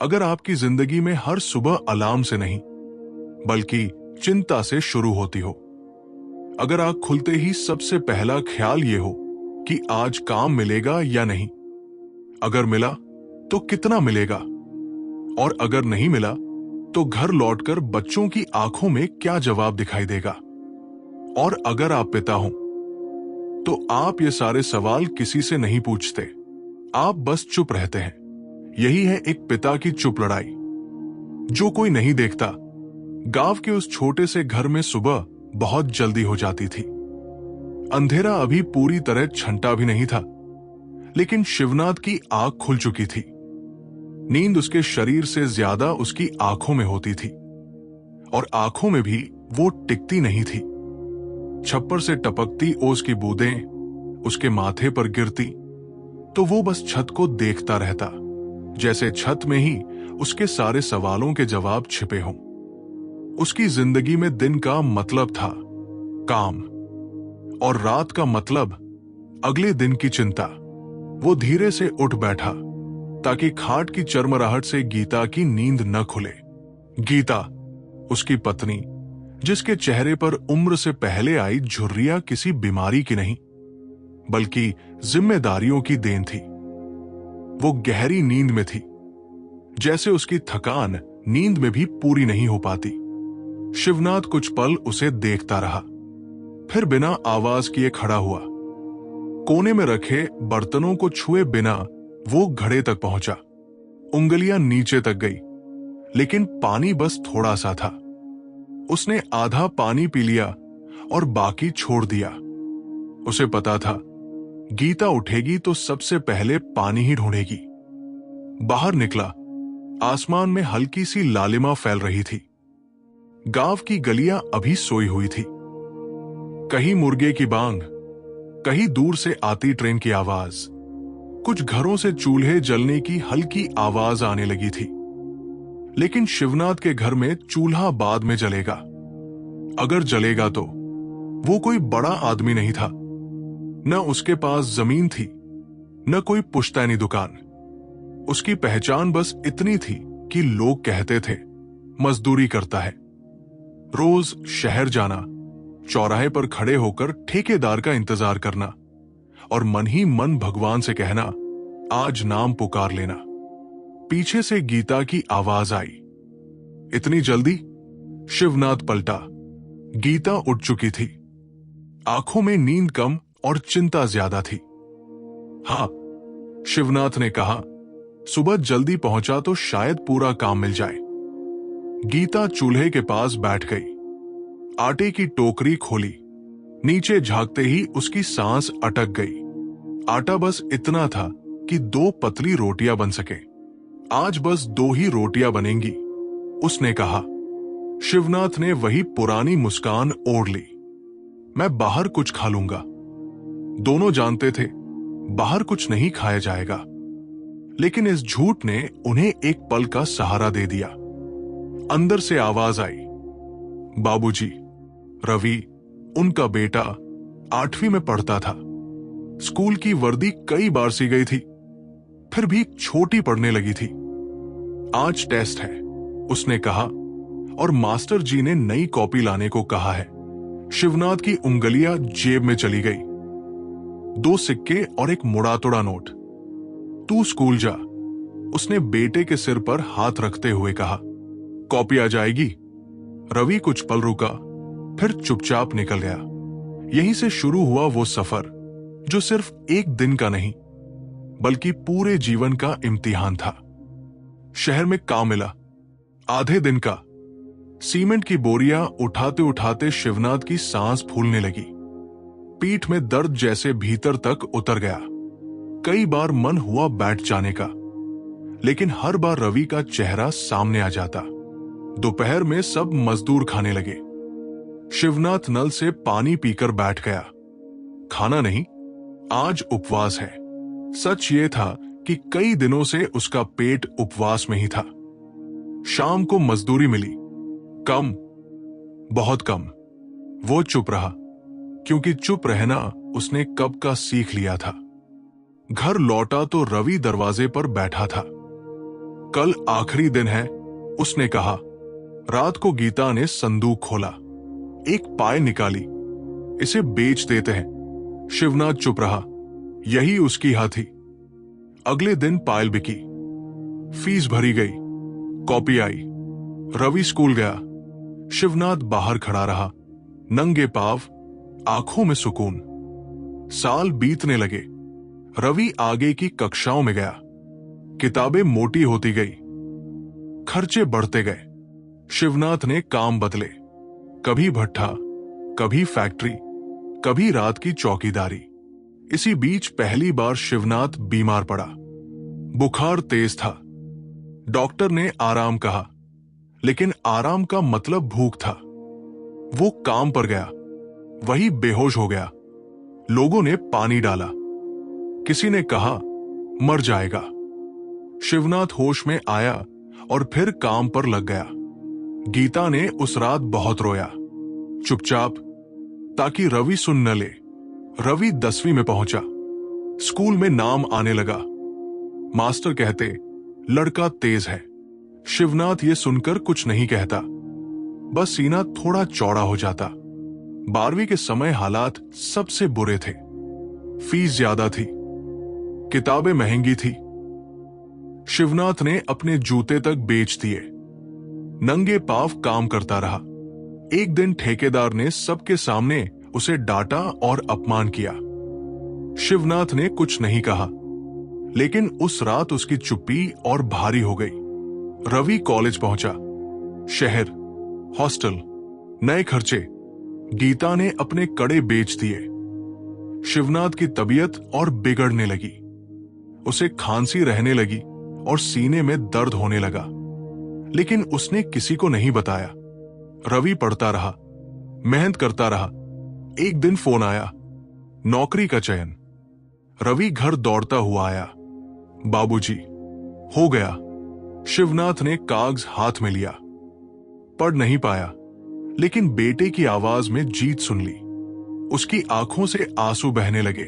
अगर आपकी जिंदगी में हर सुबह अलार्म से नहीं बल्कि चिंता से शुरू होती हो, अगर आंख खुलते ही सबसे पहला ख्याल ये हो कि आज काम मिलेगा या नहीं, अगर मिला तो कितना मिलेगा, और अगर नहीं मिला तो घर लौटकर बच्चों की आंखों में क्या जवाब दिखाई देगा, और अगर आप पिता हो तो आप ये सारे सवाल किसी से नहीं पूछते, आप बस चुप रहते हैं। यही है एक पिता की चुप लड़ाई जो कोई नहीं देखता। गांव के उस छोटे से घर में सुबह बहुत जल्दी हो जाती थी। अंधेरा अभी पूरी तरह छंटा भी नहीं था, लेकिन शिवनाथ की आंख खुल चुकी थी। नींद उसके शरीर से ज्यादा उसकी आंखों में होती थी, और आंखों में भी वो टिकती नहीं थी। छप्पर से टपकती ओस की बूंदें उसके माथे पर गिरती तो वो बस छत को देखता रहता, जैसे छत में ही उसके सारे सवालों के जवाब छिपे हों। उसकी जिंदगी में दिन का मतलब था काम, और रात का मतलब अगले दिन की चिंता। वो धीरे से उठ बैठा ताकि खाट की चरमराहट से गीता की नींद न खुले। गीता, उसकी पत्नी, जिसके चेहरे पर उम्र से पहले आई झुर्रियां किसी बीमारी की नहीं बल्कि जिम्मेदारियों की देन थी। वो गहरी नींद में थी, जैसे उसकी थकान नींद में भी पूरी नहीं हो पाती। शिवनाथ कुछ पल उसे देखता रहा, फिर बिना आवाज किए खड़ा हुआ। कोने में रखे बर्तनों को छुए बिना वो घड़े तक पहुंचा। उंगलियां नीचे तक गई, लेकिन पानी बस थोड़ा सा था। उसने आधा पानी पी लिया और बाकी छोड़ दिया। उसे पता था गीता उठेगी तो सबसे पहले पानी ही ढूंढेगी। बाहर निकला, आसमान में हल्की सी लालिमा फैल रही थी। गांव की गलियां अभी सोई हुई थी। कहीं मुर्गे की बांग, कहीं दूर से आती ट्रेन की आवाज, कुछ घरों से चूल्हे जलने की हल्की आवाज आने लगी थी। लेकिन शिवनाथ के घर में चूल्हा बाद में जलेगा, अगर जलेगा तो। वो कोई बड़ा आदमी नहीं था, न उसके पास जमीन थी, न कोई पुश्तैनी दुकान। उसकी पहचान बस इतनी थी कि लोग कहते थे मजदूरी करता है। रोज शहर जाना, चौराहे पर खड़े होकर ठेकेदार का इंतजार करना, और मन ही मन भगवान से कहना आज नाम पुकार लेना। पीछे से गीता की आवाज आई, इतनी जल्दी? शिवनाथ पलटा। गीता उठ चुकी थी। आंखों में नींद कम और चिंता ज्यादा थी। हाँ, शिवनाथ ने कहा, सुबह जल्दी पहुंचा तो शायद पूरा काम मिल जाए। गीता चूल्हे के पास बैठ गई, आटे की टोकरी खोली। नीचे झांकते ही उसकी सांस अटक गई। आटा बस इतना था कि 2 पतली रोटियां बन सके। आज बस 2 ही रोटियां बनेंगी, उसने कहा। शिवनाथ ने वही पुरानी मुस्कान ओढ़ ली। मैं बाहर कुछ खा लूंगा। दोनों जानते थे बाहर कुछ नहीं खाया जाएगा, लेकिन इस झूठ ने उन्हें एक पल का सहारा दे दिया। अंदर से आवाज आई, बाबूजी। रवि, उनका बेटा, 8वीं में पढ़ता था। स्कूल की वर्दी कई बार सी गई थी, फिर भी छोटी पड़ने लगी थी। आज टेस्ट है, उसने कहा, और मास्टर जी ने नई कॉपी लाने को कहा है। शिवनाथ की उंगलियां जेब में चली गई। 2 सिक्के और एक मुड़ा तोड़ा नोट। तू स्कूल जा, उसने बेटे के सिर पर हाथ रखते हुए कहा। कॉपी आ जाएगी? रवि कुछ पल रुका, फिर चुपचाप निकल गया। यहीं से शुरू हुआ वो सफर जो सिर्फ एक दिन का नहीं बल्कि पूरे जीवन का इम्तिहान था। शहर में काम मिला, आधे दिन का। सीमेंट की बोरियां उठाते उठाते शिवनाथ की सांस फूलने लगी। पीठ में दर्द जैसे भीतर तक उतर गया। कई बार मन हुआ बैठ जाने का, लेकिन हर बार रवि का चेहरा सामने आ जाता। दोपहर में सब मजदूर खाने लगे। शिवनाथ नल से पानी पीकर बैठ गया। खाना नहीं, आज उपवास है। सच ये था कि कई दिनों से उसका पेट उपवास में ही था। शाम को मजदूरी मिली, कम, बहुत कम। वो चुप रहा, क्योंकि चुप रहना उसने कब का सीख लिया था। घर लौटा तो रवि दरवाजे पर बैठा था। कल आखिरी दिन है, उसने कहा। रात को गीता ने संदूक खोला, एक पाय निकाली। इसे बेच देते हैं। शिवनाथ चुप रहा। यही उसकी हाँ थी। अगले दिन पायल बिकी, फीस भरी गई, कॉपी आई। रवि स्कूल गया। शिवनाथ बाहर खड़ा रहा, नंगे पांव, आंखों में सुकून। साल बीतने लगे। रवि आगे की कक्षाओं में गया। किताबें मोटी होती गई, खर्चे बढ़ते गए। शिवनाथ ने काम बदले, कभी भट्ठा, कभी फैक्ट्री, कभी रात की चौकीदारी। इसी बीच पहली बार शिवनाथ बीमार पड़ा। बुखार तेज था। डॉक्टर ने आराम कहा, लेकिन आराम का मतलब भूख था। वो काम पर गया, वही बेहोश हो गया। लोगों ने पानी डाला। किसी ने कहा मर जाएगा। शिवनाथ होश में आया और फिर काम पर लग गया। गीता ने उस रात बहुत रोया, चुपचाप, ताकि रवि सुन न ले। रवि 10वीं में पहुंचा। स्कूल में नाम आने लगा। मास्टर कहते लड़का तेज है। शिवनाथ ये सुनकर कुछ नहीं कहता, बस सीना थोड़ा चौड़ा हो जाता। 12वीं के समय हालात सबसे बुरे थे। फीस ज्यादा थी, किताबें महंगी थी। शिवनाथ ने अपने जूते तक बेच दिए। नंगे पांव काम करता रहा। एक दिन ठेकेदार ने सबके सामने उसे डांटा और अपमान किया। शिवनाथ ने कुछ नहीं कहा, लेकिन उस रात उसकी चुप्पी और भारी हो गई। रवि कॉलेज पहुंचा। शहर, हॉस्टल, नए खर्चे। गीता ने अपने कड़े बेच दिए। शिवनाथ की तबीयत और बिगड़ने लगी। उसे खांसी रहने लगी और सीने में दर्द होने लगा, लेकिन उसने किसी को नहीं बताया। रवि पढ़ता रहा, मेहनत करता रहा। एक दिन फोन आया, नौकरी का चयन। रवि घर दौड़ता हुआ आया। बाबूजी, हो गया। शिवनाथ ने कागज हाथ में लिया। पढ़ नहीं पाया, लेकिन बेटे की आवाज में जीत सुन ली। उसकी आंखों से आंसू बहने लगे।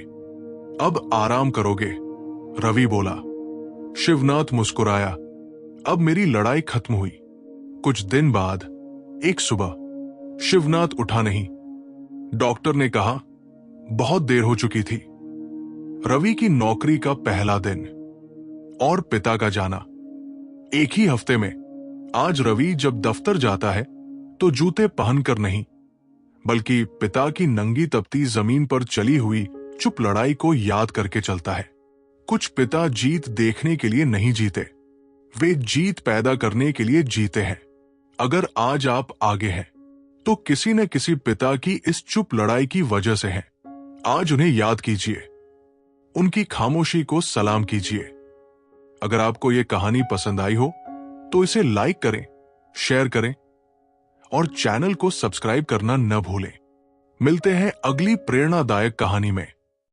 अब आराम करोगे, रवि बोला। शिवनाथ मुस्कुराया। अब मेरी लड़ाई खत्म हुई। कुछ दिन बाद एक सुबह शिवनाथ उठा नहीं। डॉक्टर ने कहा बहुत देर हो चुकी थी। रवि की नौकरी का पहला दिन और पिता का जाना एक ही हफ्ते में। आज रवि जब दफ्तर जाता है तो जूते पहनकर नहीं, बल्कि पिता की नंगी तपती जमीन पर चली हुई चुप लड़ाई को याद करके चलता है। कुछ पिता जीत देखने के लिए नहीं जीते, वे जीत पैदा करने के लिए जीते हैं। अगर आज आप आगे हैं तो किसी न किसी पिता की इस चुप लड़ाई की वजह से है। आज उन्हें याद कीजिए, उनकी खामोशी को सलाम कीजिए। अगर आपको यह कहानी पसंद आई हो तो इसे लाइक करें, शेयर करें और चैनल को सब्सक्राइब करना न भूलें। मिलते हैं अगली प्रेरणादायक कहानी में।